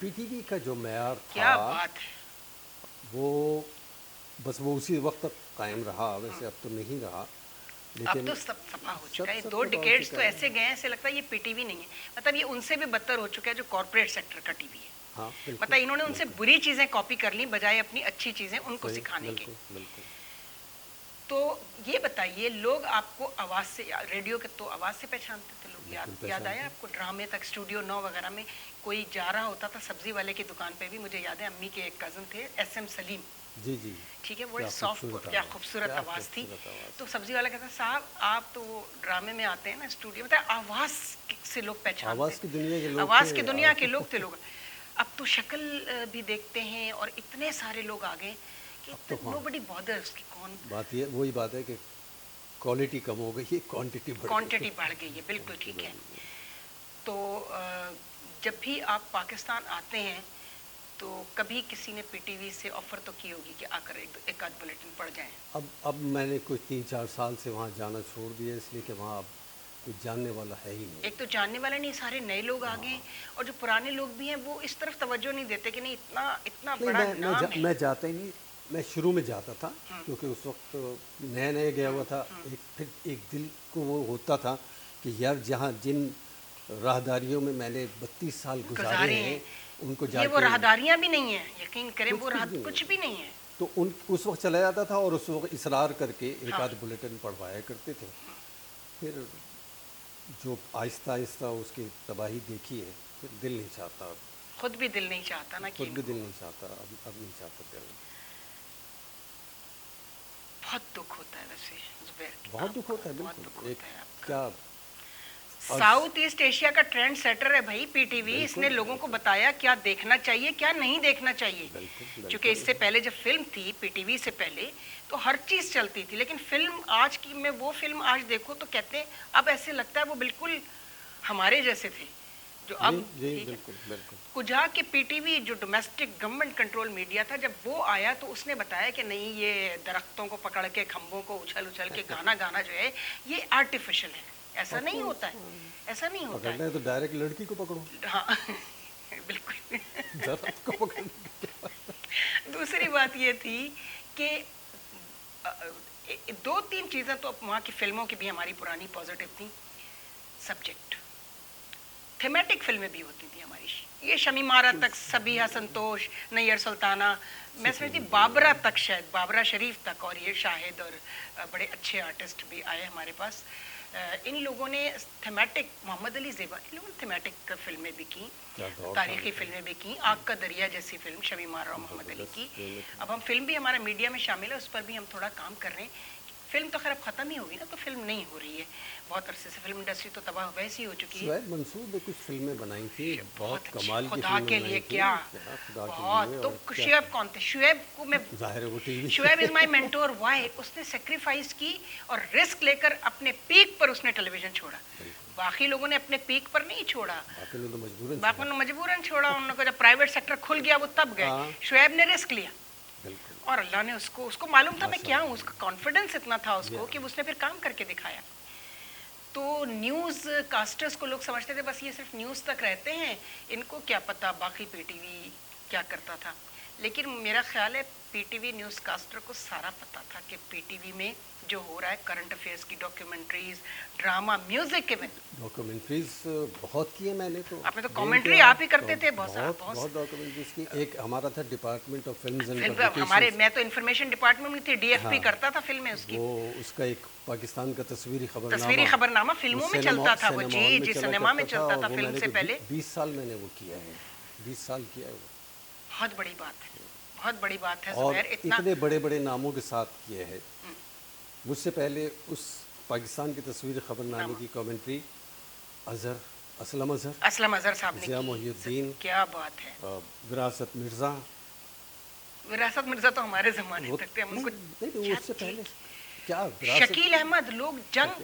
P T V کا جو معیار کیا تھا بات ہے. وہ بس وہ اسی وقت تک قائم رہا، ویسے اب تو نہیں رہا، اب لیکن تو سب صفحہ ہو چکا ہے. سب 2 تباہ ہو ڈیکیڈز چکا تو ہے. ایسے گئے ہیں ایسے لگتا ہے یہ پی ٹی وی نہیں ہے. مطلب یہ ان سے بھی بدتر ہو چکا ہے جو کارپوریٹ سیکٹر کا ٹی وی ہے. ہاں بالکل مطلب انہوں نے ان سے بالکل بری چیزیں کاپی کر لیں بجائے اپنی اچھی چیزیں ان کو صحیح، سکھانے کے. بالکل بالکل. تو یہ بتائیے لوگ آپ کو آواز سے، ریڈیو کے تو آواز سے پہچانتے تھے لوگ. بالکل یاد آیا پہچانتے. آپ کو ڈرامے تک اسٹوڈیو 9 وغیرہ میں کوئی جا رہا ہوتا تھا سبزی والے کی دکان پہ بھی. مجھے یاد ہے امی کے ایک کزن تھے ایس ایم سلیم، جی جی. ٹھیک ہے، وہ کیا سافٹ، خوبصورت کیا آواز، خوبصورت کیا آواز تھی. خوبصورت آواز. تو سبزی والا کہتا صاحب آپ تو وہ ڈرامے میں آتے ہیں نا اسٹوڈیو میں، آواز سے لوگ پہچانتے آواز کی دنیا کے ہیں، لوگ آواز تھے. کی دنیا کے لوگ تھے لوگ. اب تو شکل بھی دیکھتے ہیں اور اتنے سارے لوگ آ گئے کہ اب تو ہاں نو بڈی بادرز کہ کون. بات یہ وہی بات ہے کہ کوالٹی کم ہو گئی ہے، کوانٹٹی بڑھ گئی. کوانٹٹی بڑھ گئی ہے، بالکل ٹھیک ہے. تو جب بھی آپ پاکستان آتے ہیں تو کبھی کسی نے پی ٹی وی سے آفر تو کی ہوگی کہ آ کر ایک آدھ بلیٹن پڑھ جائیں. اب میں نے کچھ 3-4 سال سے وہاں جانا چھوڑ دیا، اس لیے کہ وہاں اب کچھ جاننے والا ہے ہی نہیں. ایک تو جاننے والے نہیں، سارے نئے لوگ آ گئے، اور جو پرانے لوگ بھی ہیں وہ اس طرف توجہ نہیں دیتے کہ نہیں اتنا نہیں، بڑا نام ہے. میں جاتا ہی نہیں. میں شروع میں جاتا تھا کیونکہ اس وقت نئے گیا ہوا تھا. پھر ایک دل کو وہ ہوتا تھا کہ یار جہاں جن راہداریوں میں میں نے 32 سال گزارے ہیں ان کو جا یہ وہ کے راہداریاں بھی نہیں ہیں، یقین کریں وہ کچھ بھی نہیں ہے. تو اس وقت چلا جاتا تھا اور اس وقت اصرار کر کے ایک آدھ بلیٹن پڑھوایا کرتے تھے. پھر جو آہستہ آہستہ اس کی تباہی دیکھی ہے پھر دل نہیں چاہتا. خود بھی دل نہیں چاہتا نا کہ خود بھی دل نہیں چاہتا، اب نہیں چاہتا دل. بہت دکھ ہوتا ہے ویسے زبیر، بہت دکھ ہوتا ہے. بہت بالکل. دکھ ایک ہوتا ہے آپ کا. کیا ساؤتھ ایسٹ ایشیا کا ٹرینڈ سیٹر ہے بھائی پی ٹی وی. اس نے بالکل لوگوں کو بتایا کیا دیکھنا چاہیے کیا نہیں دیکھنا چاہیے. بالکل چونکہ اس سے پہلے جب فلم تھی پی ٹی وی سے پہلے تو ہر چیز چلتی تھی، لیکن فلم آج کی میں وہ فلم آج دیکھو تو کہتے ہیں اب ایسے لگتا ہے وہ بالکل ہمارے جیسے تھے جو اب. جی ٹھیک ہے، بالکل بالکل. کجا کے پی ٹی وی جو ڈومیسٹک گورنمنٹ کنٹرول میڈیا تھا جب وہ آیا تو اس نے بتایا کہ نہیں یہ درختوں کو پکڑ کے کھمبوں کو اچھل کے گانا جو ہے یہ آرٹیفیشل ہے، ایسا نہیں ہوتا ہے، ایسا نہیں ہوتا پکڑنا ہے تو ڈائریکٹ لڑکی کو پکڑو. ہاں بالکل. درخت کو پکڑنا. دوسری بات یہ تھی کہ 2-3 چیزیں تو وہاں کی فلموں کی بھی ہماری پرانی پازیٹیو تھیں. سبجیکٹ تھیمیٹک فلمیں بھی ہوتی تھیں ہماری، یہ شمیمارا تک، سبیہا سنتوش، نیئر سلطانہ، میں سمجھتی بابرہ تک، شاید بابرہ شریف تک، اور یہ شاہد اور بڑے اچھے آرٹسٹ بھی آئے ہمارے پاس. ان لوگوں نے تھیمیٹک، محمد علی زیبا، ان لوگوں نے تھیمیٹک فلمیں بھی کیں، تاریخی فلمیں بھی کیں. آگ کا دریا جیسی فلم شمیمارا اور محمد علی کی. اب ہم فلم بھی ہمارا میڈیا میں شامل ہے، اس پر بھی ہم تھوڑا کام کر رہے ہیں. فلم تو خیر اب ختم ہی ہوگی نا، تو فلم نہیں ہو رہی ہے بہت عرصے سے. فلم انڈسٹری تو تباہ ویسی ہو چکی ہے. شعیب منصور نے کچھ فلمیں بنائی تھیں، بہت کمال کی خدا فلمیں کے بنائی لیے تھیں. کیا خدا کے بہت. لیے. تو اور شعیب کون تھے؟ شعیب کو میں، ظاہر ہے وہ ٹی وی. شعیب از مائی مینٹور. وائی؟ اس نے سیکریفائز کی اور رسک لے کر اپنے پیک پر اس نے ٹیلی ویژن چھوڑا. باقی لوگوں نے اپنے پیک پر نہیں چھوڑا، باقی نے مجبوراً چھوڑا. ان کو جب پرائیویٹ سیکٹر کھل گیا وہ تب گئے. شعیب نے رسک لیا اور اللہ نے اس کو معلوم تھا میں کیا ہوں. اس کا کانفیڈنس اتنا تھا اس کو کہ اس نے پھر کام کر کے دکھایا. تو نیوز کاسٹرز کو لوگ سمجھتے تھے بس یہ صرف نیوز تک رہتے ہیں، ان کو کیا پتہ باقی پی ٹی وی کیا کرتا تھا. لیکن میرا خیال ہے P T V news caster کو سارا پتہ تھا کہ پی ٹی وی میں جو ہو رہا ہے، کرنٹ افیئرس کی documentaries, drama, music even. Documentaries بہت کی ہیں میں نے. تو آپ نے تو کامنٹری آپ ہی کرتے تھے بہت ڈاکیومنٹریز کی. ایک ہمارا تھا ڈپارٹمنٹ آف فلمز اینڈ ہمارے، پبلیکیشنز. میں تو انفارمیشن ڈپارٹمنٹ میں تھی، ڈی ایف پی کرتا تھا فلمیں. اس کی وہ اس کا ایک پاکستان کا تصویری خبرنامہ فلموں میں چلتا تھا وہ. جی سنیما میں چلتا تھا فلم سے پہلے. 20 سال میں نے وہ کیا ہے. 20 سال کیا ہے وہ. بہت بڑی بات ہے، بہت بڑی بات ہے اور زبیر. اتنے بڑے بڑے ناموں کے ساتھ کیے ہے. مجھ سے پہلے اس پاکستان کے تصویری خبرنامے کی کامنٹری اسلم اظہر صاحب نے ضیاء محی الدین. کیا بات ہے. وراثت مرزا. وراثت مرزا تو ہمارے زمانے تک تھے. ہم ان کو اس سے پہلے کیا شکیل احمد. لوگ جنگ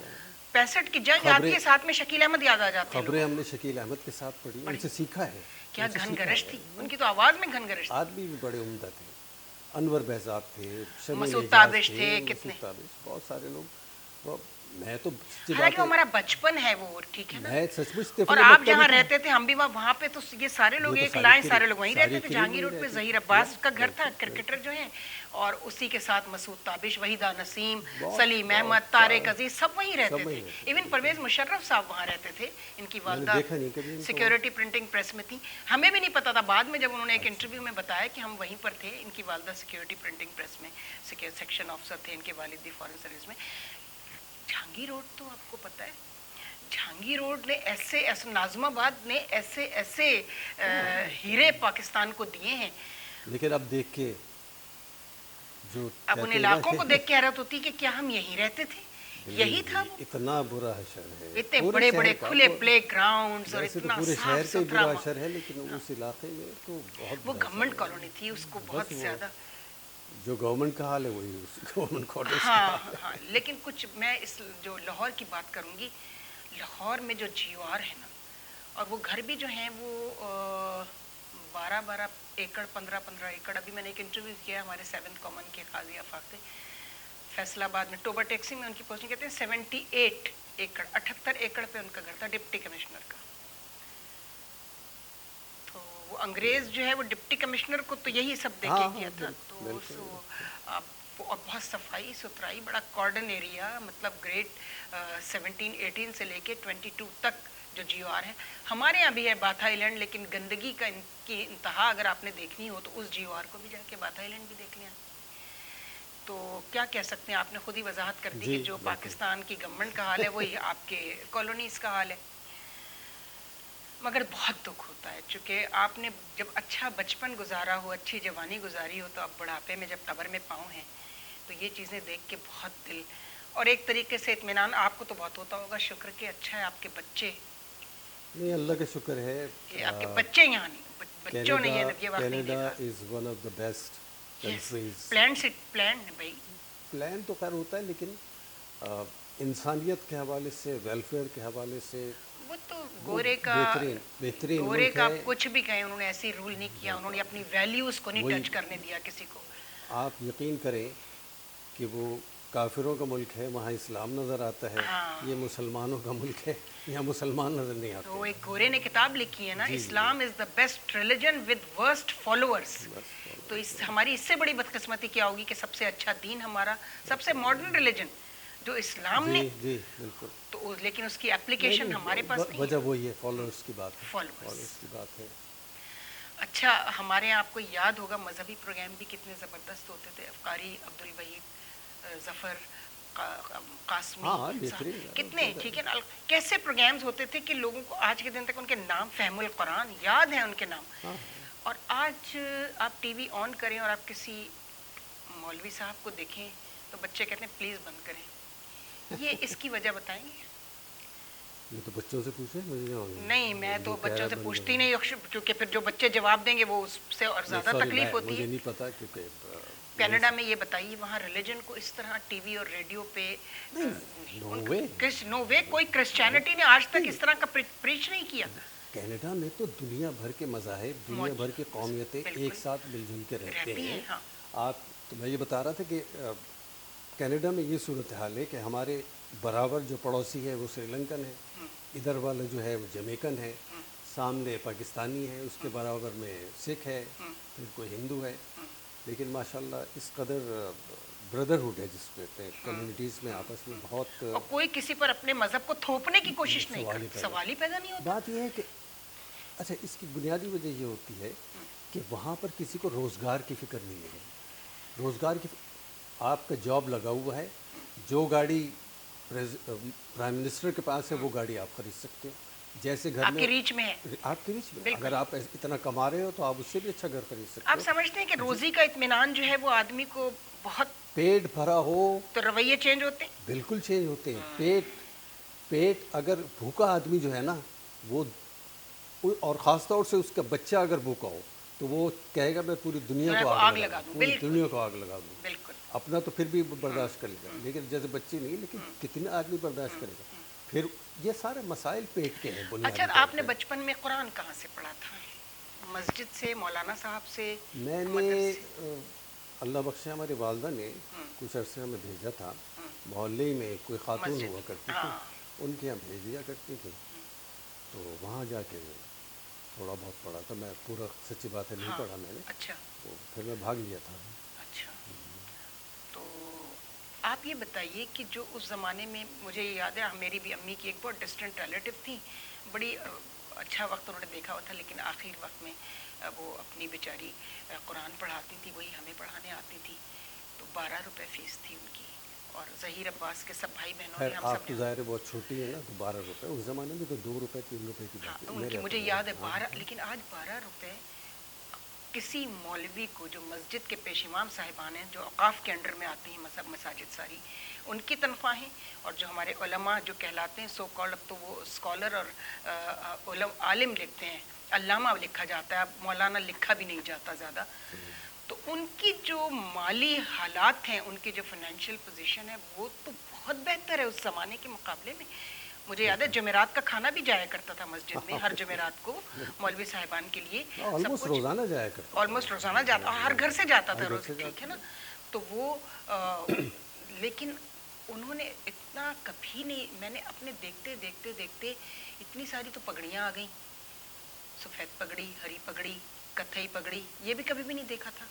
65 کی جنگ آتی ہے ساتھ میں شکیل احمد یاد آ جاتے ہیں. خبریں ہم نے شکیل احمد کے ساتھ پڑھی، ان سے سیکھا ہے. کیا گھن گرش تھی ان کی، تو آواز میں گھن گرش تھی. آدمی بھی بڑے عمدہ تھے. انور بہزاد تھے، مسعود تابش تھے، کتنے بہت سارے لوگ. وہ میں تو حالانکہ ہمارا بچپن ہے وہ ٹھیک ہے نا, میں سچ مچ اور آپ جہاں رہتے تھے ہم بھی وہاں پہ, تو یہ سارے لوگ ایک لائن سارے لوگ وہیں رہتے تھے. جہانگیر روڈ پہ ظہیر عباس کا گھر تھا, کرکٹر جو ہیں, اور اسی کے ساتھ مسعود تابش, وحیدہ نسیم, سلیم احمد, طارق عزیز, سب وہیں رہتے تھے. ایون پرویز مشرف صاحب وہاں رہتے تھے, ان کی والدہ سیکیورٹی پرنٹنگ پریس میں تھی. ہمیں بھی نہیں پتا تھا, بعد میں جب انہوں نے ایک انٹرویو میں بتایا کہ ہم وہیں پر تھے, ان کی والدہ سیکیورٹی پرنٹنگ پریس میں سیکشن آفیسر تھے, ان کے والد بھی فارن سروس میں. جہانگیر روڈ تو آپ کو پتہ ہے, جہانگیر روڈ نے ایسے ایسے, ناظم آباد نے ایسے ایسے ہیرے پاکستان کو دیے ہیں. لیکن اب دیکھ کے جو اب ان علاقوں کو دیکھ کے حیرت ہوتی کہ کیا ہم یہیں رہتے تھے, یہی تھا. اتنا برا حشر ہے, اتنے بڑے بڑے کھلے پلے گراؤنڈز اور اتنا پورے شہر صاف کا ستھرا. برا حشر ہے, لیکن اس علاقے میں تو بہت وہ گورنمنٹ کالونی تھی, اس کو بہت زیادہ, جو گورنمنٹ کا حال ہے وہی گورنمنٹ کوارٹرز کا ہاں حال ہے. ہاں. لیکن کچھ میں اس جو لاہور کی بات کروں گی, لاہور میں جو جی او آر ہے نا, اور وہ گھر بھی جو ہیں وہ 12 ایکڑ 15 ایکڑ. ابھی میں نے ایک انٹرویو کیا ہمارے 7th کامن کے قاضی آفاق تھے فیصل آباد میں, ٹوبر ٹیکسی میں ان کی پوسٹنگ, کہتے ہیں 78 ایکڑ 78 ایکڑ پہ ان کا گھر تھا ڈپٹی کمشنر کا. تو وہ انگریز جو ہے وہ ڈپٹی کمشنر کو تو یہی سب دے کے کیا تھا. تو اور بہت صفائی ستھرائی, بڑا کارڈن ایریا, مطلب گریڈ 17-18 سے لے کے 22 تک جو جی او آر ہے. ہمارے یہاں بھی ہے باتھا آئیلینڈ, لیکن گندگی کا ان کی انتہا اگر آپ نے دیکھنی ہو تو اس جی او آر کو بھی جا کے باتھا آئیلینڈ بھی دیکھ لیں. تو کیا کہہ سکتے ہیں, آپ نے خود ہی وضاحت کر دی کہ جو پاکستان کی گورنمنٹ کا حال ہے وہی آپ کے کالونیز کا حال ہے. مگر بہت دکھ ہوتا ہے, چونکہ آپ نے جب اچھا بچپن گزارا ہو, اچھی جوانی گزاری ہو, تو اب بڑھاپے میں جب قبر میں پاؤں ہیں تو یہ چیزیں دیکھ کے بہت دل, اور ایک طریقے سے اطمینان آپ کو تو بہت ہوتا ہوگا, شکر کہ اچھا ہے آپ کے بچے, نہیں اللہ کا شکر ہے کہ آپ کے بچے یہاں نہیں, بچوں نے یہ واقعی Canada is one of the best countries. Plan بھائی, پلان تو خیر ہوتا ہے, لیکن انسانیت کے حوالے سے, ویلفیئر کے حوالے سے وہ تو گورے کا بہترین گورے کا آپ کچھ بھی کہیں, انہوں نے ایسی رول نہیں کیا, انہوں نے اپنی ویلیوز کو نہیں ٹچ کرنے دیا کسی کو. آپ یقین کریں کہ وہ کافروں کا ملک ہے, وہاں اسلام نظر آتا ہے, یہ مسلمانوں کا ملک ہے, یہاں مسلمان نظر نہیں آتے. تو ایک گورے نے کتاب لکھی ہے نا, Islam is the best religion with worst followers. تو ہماری اس سے بڑی بدقسمتی کیا ہوگی کہ سب سے اچھا دین ہمارا, سب سے ماڈرن ریلیجن جو اسلام نے, جی بالکل, تو لیکن اس کی اپلیکیشن ہمارے پاس نہیں. وجہ وہی ہے, فالوورس کی بات ہے, فالوورس کی بات ہے. اچھا, ہمارے یہاں آپ کو یاد ہوگا مذہبی پروگرام بھی کتنے زبردست ہوتے تھے, افقاری, عبدالوحید ظفر, قاسمی, کتنے ٹھیک ہے نا, کیسے پروگرامز ہوتے تھے کہ لوگوں کو آج کے دن تک ان کے نام, فہم القرآن یاد ہیں ان کے نام. اور آج آپ ٹی وی آن کریں اور آپ کسی مولوی صاحب کو دیکھیں تو بچے کہتے ہیں پلیز بند کریں. یہ اس کی وجہ بتائیں گے؟ یہ تو بچوں سے پوچھیں, نہیں میں تو بچوں سے پوچھتی نہیں, کیونکہ پھر جو بچے جواب دیں گے وہ اس سے اور زیادہ تکلیف ہوتی ہے. مجھے نہیں پتا, کیونکہ کینیڈا میں یہ بتائیے وہاں ریلیجن کو اس طرح ٹی وی اور ریڈیو پہ نو وے, کوئی کرسچینٹی نے آج تک اس طرح کا پریچ نہیں کیا. کینیڈا میں تو دنیا بھر کے مذاہب, دنیا بھر کی قومیتیں ایک ساتھ مل جل کے رہتے ہیں. آپ تو میں یہ بتا رہا تھا کہ کینیڈا میں یہ صورتحال ہے کہ ہمارے برابر جو پڑوسی ہے وہ سری لنکن ہے, ادھر والا جو ہے وہ جمیکن ہے, سامنے پاکستانی ہے, اس کے برابر میں سکھ ہے, پھر کوئی ہندو ہے. لیکن ماشاءاللہ اس قدر بردرہڈ ہے جس پہ کمیونٹیز میں آپس میں بہت, اور کوئی کسی پر اپنے مذہب کو تھوپنے کی کوشش نہیں کرتا, سوال ہی پیدا نہیں ہوتا. بات یہ ہے کہ اچھا, اس کی بنیادی وجہ یہ ہوتی ہے کہ وہاں پر کسی کو روزگار کی فکر نہیں ہے. روزگار کی, آپ کا جاب لگا ہوا ہے, جو گاڑی پرائم منسٹر کے پاس ہے وہ گاڑی آپ خرید سکتے ہو, جیسے گھر آپ کی ریچ میں ہے, آپ کی ریچ میں. اگر آپ اتنا کما رہے ہو تو آپ اس سے بھی اچھا گھر خرید سکتے ہو. آپ سمجھتے ہیں کہ روزی کا اطمینان جو ہے وہ آدمی کو بہت, پیٹ بھرا ہو تو رویے چینج ہوتے ہیں, بالکل چینج ہوتے ہیں. پیٹ اگر بھوکا آدمی جو ہے نا وہ, اور خاص طور سے اس کا بچہ اگر بھوکا ہو تو وہ کہے گا میں پوری دنیا کو آگ لگا دوں, پوری دنیا کو آگ لگا دوں. بالکل, اپنا تو پھر بھی برداشت کر لے گا, لیکن جیسے بچے نہیں, لیکن کتنے آدمی برداشت کرے گا. پھر یہ سارے مسائل پیٹ کے ہیں. اچھا, آپ نے بچپن میں قرآن کہاں سے پڑھا تھا؟ مسجد سے, مولانا صاحب سے؟ میں نے اللہ بخشے ہماری والدہ نے کچھ عرصے ہمیں بھیجا تھا، محلے میں کوئی خاتون مسجد، ہوا کرتی تھی، ہاں ان کے یہاں بھیج دیا کرتی تھی، تو وہاں جا کے تھوڑا بہت پڑھا تھا. میں پورا سچی بات ہے نہیں ہاں پڑھا میں نے، اچھا تو پھر میں بھاگ لیا تھا. اچھا. تو آپ یہ بتائیے کہ جو اس زمانے میں مجھے یاد ہے میری بھی امی کی ایک بہت ڈسٹنٹ ریلیٹو تھی، بڑی اچھا وقت انہوں نے دیکھا ہوا تھا، لیکن آخر وقت میں وہ اپنی بیچاری قرآن پڑھاتی تھی، وہی ہمیں پڑھانے آتی تھی. تو 12 روپے فیس تھی ان کی، اور ظہیر عباس کے سب بھائی بہنوں خیر نے ہم آپ سب تو نے. ظاہر ہے بہت چھوٹی ہے نا، تو 12 روپے اس زمانے میں تو 2 روپے 3 روپے کی ہاں بات ہے ان کی میرے مجھے اپنے. یاد ہے ہاں 12، لیکن آج 12 روپے کسی مولوی کو جو مسجد کے پیش امام صاحبان ہیں، جو اوقاف کے انڈر میں آتی ہیں مساجد ساری، ان کی تنخواہیں، اور جو ہمارے علماء جو کہلاتے ہیں سو کالڈ، اب تو وہ اسکالر اور عالم لکھتے ہیں، علامہ لکھا جاتا ہے، اب مولانا لکھا بھی نہیں جاتا زیادہ. تو ان کی جو مالی حالات ہیں، ان کی جو فائنینشیل پوزیشن ہے، وہ تو بہت بہتر ہے اس زمانے کے مقابلے میں. مجھے یاد ہے جمعرات کا کھانا بھی جایا کرتا تھا مسجد میں ہر جمعرات کو مولوی صاحبان کے لیے، سب آلموسٹ کچھ روزانہ جایا کرتا آلموسٹ روزانہ جاتا، ہر گھر سے جاتا تھا ہر گھر روز، سے ٹھیک ہے نا. جاتا. تو وہ لیکن انہوں نے اتنا کبھی نہیں، میں نے اپنے دیکھتے دیکھتے دیکھتے اتنی ساری تو پگڑیاں آ گئیں، سفید پگڑی، ہری پگڑی، کتھئی پگڑی، یہ بھی کبھی بھی نہیں دیکھا تھا.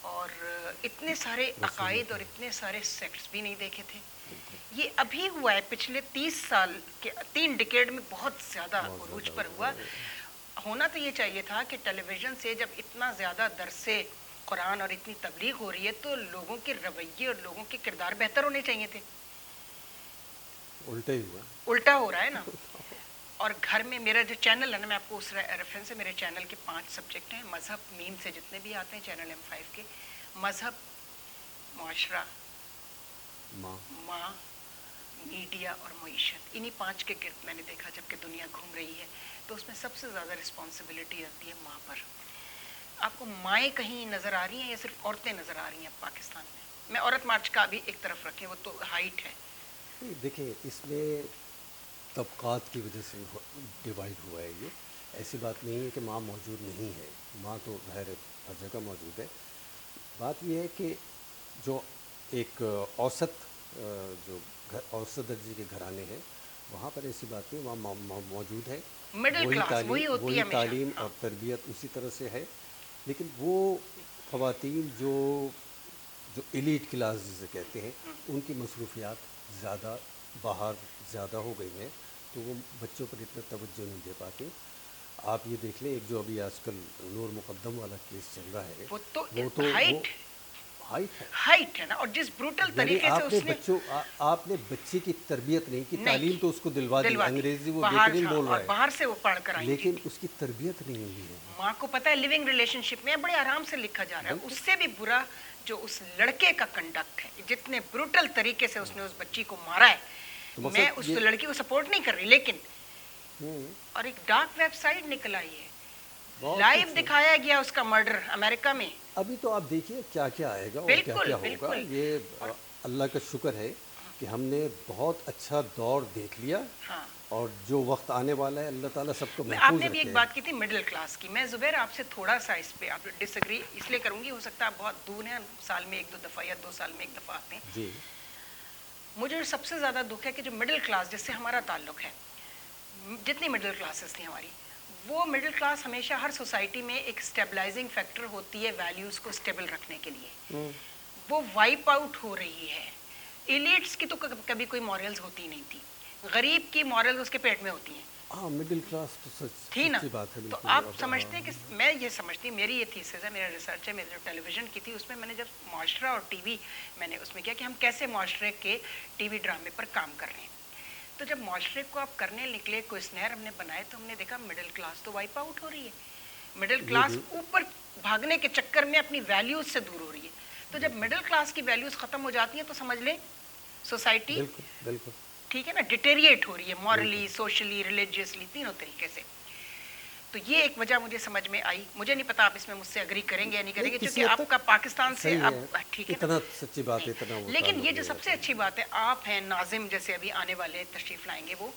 اور اتنے سارے عقائد اور اتنے سارے سیکٹس بھی نہیں دیکھے تھے. یہ ابھی ہوا ہے پچھلے 30 سال کے 3 ڈیکیڈ میں بہت زیادہ عروج پر ہوا. ہونا تو یہ چاہیے تھا کہ ٹیلی ویژن سے جب اتنا زیادہ درس قرآن اور اتنی تبلیغ ہو رہی ہے تو لوگوں کے رویے اور لوگوں کے کردار بہتر ہونے چاہیے تھے. الٹا ہی ہوا. الٹا ہو رہا ہے نا. اور گھر میں میرا جو چینل ہے نا، میں آپ کو اس ریفرنس سے، میرے چینل کے 5 سبجیکٹ ہیں، مذہب میم سے جتنے بھی آتے ہیں چینل M5 کے، مذہب، معاشرہ، ماں، میڈیا اور معیشت، انہی 5 کے گرد میں نے دیکھا جب کہ دنیا گھوم رہی ہے تو اس میں سب سے زیادہ رسپانسبلٹی آتی ہے ماں پر. آپ کو مائیں کہیں نظر آ رہی ہیں یا صرف عورتیں نظر آ رہی ہیں پاکستان میں؟ میں عورت مارچ کا بھی ایک طرف رکھیں، وہ تو ہائٹ ہے. دیکھیں اس میں طبقات کی وجہ سے ڈیوائڈ ہوا ہے. یہ ایسی بات نہیں ہے کہ ماں موجود نہیں ہے، ماں تو ظاہر ہر جگہ موجود ہے. بات یہ ہے کہ جو ایک اوسط اوسط درجے کے گھرانے ہیں وہاں پر ایسی بات نہیں، وہاں موجود ہے. مڈل کلاس وہی ہوتی ہے ہمیشہ. تعلیم اور تربیت اسی طرح سے ہے. لیکن وہ خواتین جو ایلیٹ کلاس جسے کہتے ہیں، ان کی مصروفیات زیادہ باہر زیادہ ہو گئی ہیں، تو وہ بچوں پر اتنا توجہ نہیں دے پاتے. آپ یہ دیکھ لیں، ایک جو ابھی آج کل نور مقدم والا کیس چل رہا ہے، وہ تو وہ ہائٹ ہے نا. اور جس بروٹل یعنی طریقے سے اس نے آپ نے بچے کی تربیت نہیں کی، تعلیم تو اس کو دلوا دی، انگریزی وہ باہر بہترین بول رہا ہے، باہر سے وہ پڑھ کر آئی، لیکن اس کی تربیت نہیں ہوئی ہے. ماں کو پتہ ہے لیونگ ریلیشن شپ میں بڑے آرام سے لکھا جا رہا ہے. اس سے بھی برا جو اس لڑکے کا کنڈکٹ ہے، جتنے بروٹل طریقے سے اس نے اس بچی کو مارا ہے. میں اس لڑکی کو سپورٹ نہیں کر رہی، لیکن اور ایک ڈارک ویب سائٹ نکل آئی ہے، لائیو دکھایا گیا اس کا مرڈر امریکہ میں. ابھی تو آپ دیکھیے کیا کیا آئے گا اور کیا کیا ہوگا. یہ اللہ کا شکر ہے کہ ہم نے بہت اچھا دور دیکھ لیا، اور جو وقت آنے والا ہے اللہ تعالیٰ سب کو محفوظ رکھے. آپ نے بھی ایک بات کی تھی مڈل کلاس کی. میں زبیر آپ سے تھوڑا سا اس پہ آپ ڈس ایگری اس لیے کروں گی، ہو سکتا ہے آپ بہت دور ہیں، سال میں 1-2 دفعہ یا 2 سال میں 1 دفعہ آتے ہیں. جی مجھے سب سے زیادہ دکھ ہے کہ جو مڈل کلاس جس سے ہمارا تعلق ہے، جتنی مڈل کلاسز تھیں ہماری، وہ مڈل کلاس ہمیشہ ہر سوسائٹی میں ایک اسٹیبلائزنگ فیکٹر ہوتی ہے ویلیوز کو اسٹیبل رکھنے کے لیے. وہ وائپ آؤٹ ہو رہی ہے. ایلیٹس کی تو کبھی کوئی مورلز ہوتی نہیں تھی، غریب کی مورلز اس کے پیٹ میں ہوتی ہیں. ہاں مڈل کلاس تو تھی نا. سچی بات ہے. تو آپ سمجھتے ہیں کہ میں یہ سمجھتی ہوں، میری یہ تھیسس ہے، میرا ریسرچ ہے، میری جو ٹیلی ویژن کی تھی اس میں نے جب معاشرہ اور ٹی وی میں نے اس میں کیا کہ ہم کیسے معاشرے کے ٹی وی ڈرامے پر کام کر رہے ہیں. تو جب معاشرے کو آپ کرنے نکلے، کوئی اسنیر ہم نے بنائے، تو ہم نے دیکھا مڈل کلاس تو وائپ آؤٹ ہو رہی ہے. مڈل کلاس اوپر بھاگنے کے چکر میں اپنی ویلیوز سے دور ہو رہی ہے. تو جب مڈل کلاس کی ویلیوز ختم ہو جاتی ہیں تو سمجھ لیں سوسائٹی ٹھیک ہے نا ڈیٹیریٹ ہو رہی ہے، مورلی، سوشلی، ریلیجیسلی، تینوں طریقے سے. تو یہ ایک وجہ مجھے سمجھ میں آئی. مجھے نہیں پتا آپ اس میں مجھ سے اگری کریں گے یا نہیں کریں گے, کسی کیونکہ حد آپ کا پاکستان سے صحیح اب ہے. ٹھیک ہے اتنا سچی بات ہے, اتنا وہ لیکن تعلق یہ جو نہیں سب سے رہتا. اچھی بات ہے, آپ ہیں ناظم جیسے ابھی آنے والے تشریف لائیں گے وہ,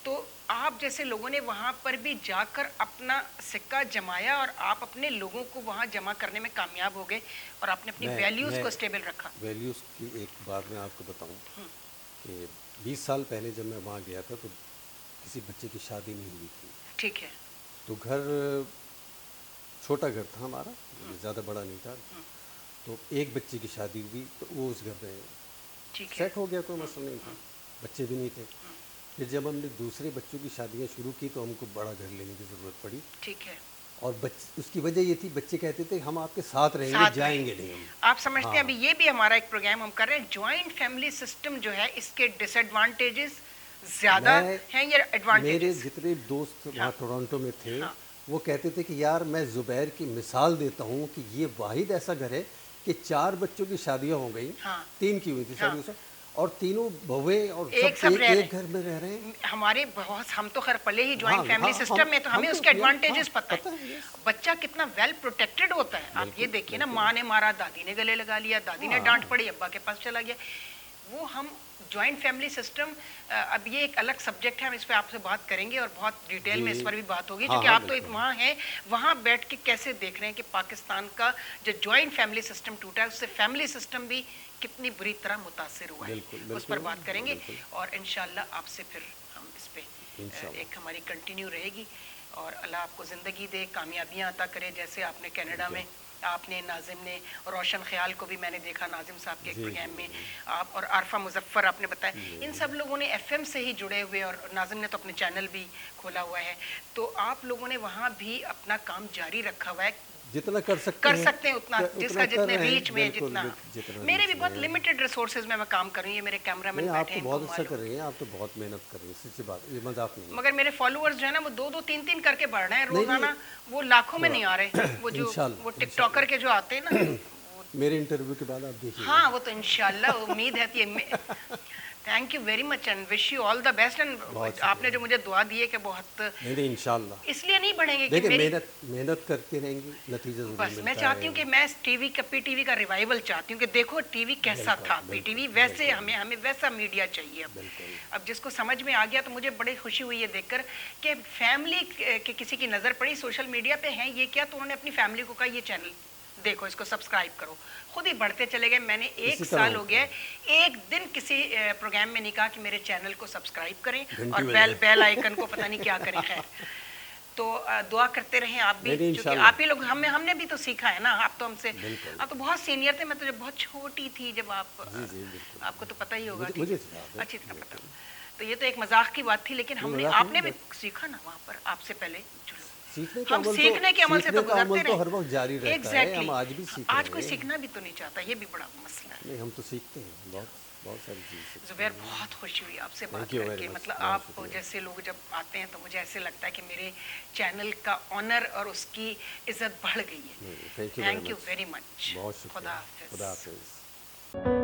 تو آپ جیسے لوگوں نے وہاں پر بھی جا کر اپنا سکہ جمایا اور آپ اپنے لوگوں کو وہاں جمع کرنے میں کامیاب ہو گئے اور آپ نے اپنی ویلیوز کو اسٹیبل رکھا. ویلیوز کی ایک بات میں آپ کو بتاؤں کہ 20 سال پہلے جب میں وہاں گیا تھا تو کسی بچے کی شادی نہیں ہوئی تھی. ٹھیک ہے. تو گھر چھوٹا گھر تھا ہمارا, زیادہ بڑا نہیں تھا. تو ایک بچے کی شادی ہوئی تو وہ اس گھر میں سیٹ ہو گیا, کوئی مسئلہ نہیں تھا, بچے بھی نہیں تھے. پھر جب ہم نے دوسرے بچوں کی شادیاں شروع کی تو ہم کو بڑا گھر لینے کی ضرورت پڑی. ٹھیک ہے. اور اس کی وجہ یہ تھی, بچے کہتے تھے ہم آپ کے ساتھ رہیں گے, جائیں گے نہیں ہم. آپ سمجھتے ہیں ابھی یہ بھی ہمارا ایک پروگرام ہم کر رہے ہیں, جوائنٹ فیملی سسٹم جو ہے اس کے ڈس ایڈوانٹیجز زیادہ ہیں یا ایڈوانٹیجز؟ میرے جتنے دوست وہاں ٹورانٹو میں تھے وہ کہتے تھے کہ یار میں زبیر کی مثال دیتا ہوں کہ یہ واحد ایسا گھر ہے کہ 4 بچوں کی شادیاں ہو گئی, 3 کی ہوئی تھی شادی, اور تینوں بہوے اور سب ایک گھر میں رہ رہے ہیں. ہمارے بہت, ہم تو خیر پلے ہی جوائنٹ فیملی سسٹم میں, تو ہمیں اس کے ایڈوانٹیجز پتہ ہے. بچہ کتنا ویل پروٹیکٹڈ ہوتا ہے. آپ یہ دیکھیے نا, ماں نے مارا, دادی نے گلے لگا لیا, دادی نے ڈانٹ پڑی, ابا کے پاس چلا گیا. وہ ہم جوائنٹ فیملی سسٹم, اب یہ ایک الگ سبجیکٹ ہے, ہم اس پہ آپ سے بات کریں گے اور بہت ڈیٹیل میں اس پر بھی بات ہوگی, کیونکہ آپ تو وہاں ہیں, وہاں بیٹھ کے کیسے دیکھ رہے ہیں کہ پاکستان کا جو جوائنٹ فیملی سسٹم ٹوٹا ہے اس سے فیملی سسٹم بھی کتنی بری طرح متاثر ہوا ہے. اس پر بات کریں گے اور انشاءاللہ آپ سے پھر ہم اس پہ ایک ہماری کنٹینیو رہے گی. اور اللہ آپ کو زندگی دے, کامیابیاں عطا کرے. جیسے آپ نے کینیڈا میں, آپ نے, ناظم نے, روشن خیال کو بھی میں نے دیکھا ناظم صاحب کے ایک پروگرام میں, آپ اور عارفہ مظفر آپ نے بتایا, ان سب لوگوں نے ایف ایم سے ہی جڑے ہوئے, اور ناظم نے تو اپنے چینل بھی کھولا ہوا ہے. تو آپ لوگوں نے وہاں بھی اپنا کام جاری رکھا ہوا ہے, جتنا کر سکتے ہیں اتنا, جس کا جتنے ریچ میں جتنا. میرے بھی بہت لمیٹڈ ریسورسز میں کام کر رہی ہوں, یہ میرے کیمرہ مین بیٹھے ہیں, آپ تو بہت اچھا کر رہی ہیں, آپ تو بہت محنت کر رہی ہیں, سچی بات, یہ مذاق نہیں. مگر میرے فالوورز جو ہے نا وہ 2-2 3-3 کر کے بڑھ رہے ہیں روزانہ, وہ لاکھوں میں نہیں آ رہے, وہ جو وہ ٹک ٹاکر کے جو آتے ہیں نا میرے انٹرویو کے بعد آپ دیکھیے. ہاں وہ تو انشاءاللہ امید ہے. Thank you very much and wish you all the best. And آپ نے جو مجھے دعا دی ہے کہ بہت, نہیں انشاءاللہ اس لیے نہیں بڑھیں گے کہ محنت کرتے رہیں گے, نتیجہ ضرور ملتا ہے. بس میں چاہتی ہوں کہ میں ٹی وی کا, پی ٹی وی کا ریوائول چاہتی ہوں کہ دیکھو ٹی وی کیسا تھا, پی ٹی وی ویسے, ہمیں ویسا میڈیا چاہیے. اب جس کو سمجھ میں آ گیا تو مجھے بڑی خوشی ہوئی یہ دیکھ کر کہ فیملی کے کسی کی نظر پڑی سوشل میڈیا پہ ہیں یہ کیا, تو انہوں نے اپنی فیملی کو کہا یہ چینل دیکھو, اس کو سبسکرائب کرو, خود ہی بڑھتے چلے گئے. میں نے 1 سال ہو گیا, ایک دن کسی پروگرام میں نہیں کہا کہ میرے چینل کو سبسکرائب کریں اور بیل آئیکن کو پتہ نہیں کیا کریں. خیر, تو دعا کرتے رہیں آپ بھی, کیونکہ آپ ہی لوگ, ہم نے بھی تو سیکھا ہے نا. آپ تو ہم سے, آپ تو بہت سینئر تھے, میں تو جب بہت چھوٹی تھی جب آپ کو تو پتہ ہی ہوگا, اچھی طرح پتہ. تو یہ تو ایک مذاق کی بات تھی, لیکن آپ نے بھی سیکھا نا وہاں پر, آپ سے پہلے ہم سیکھنے کے عمل سے تو گزرتے رہے. ہر وقت جاری رہتا ہے, ہم آج بھی سیکھ رہے ہیں. آج کوئی سیکھنا بھی تو نہیں چاہتا, یہ بھی بڑا مسئلہ ہے. نہیں, ہم تو سیکھتے ہیں بہت ساری چیزیں. زبیر بہت خوشی ہوئی آپ سے بات کر کے, مطلب آپ جیسے لوگ جب آتے ہیں تو مجھے ایسے لگتا ہے کہ میرے چینل کا آنر اور اس کی عزت بڑھ گئی ہے. Thank you very much. بہت شکریہ. خدا خدا حافظ. حافظ.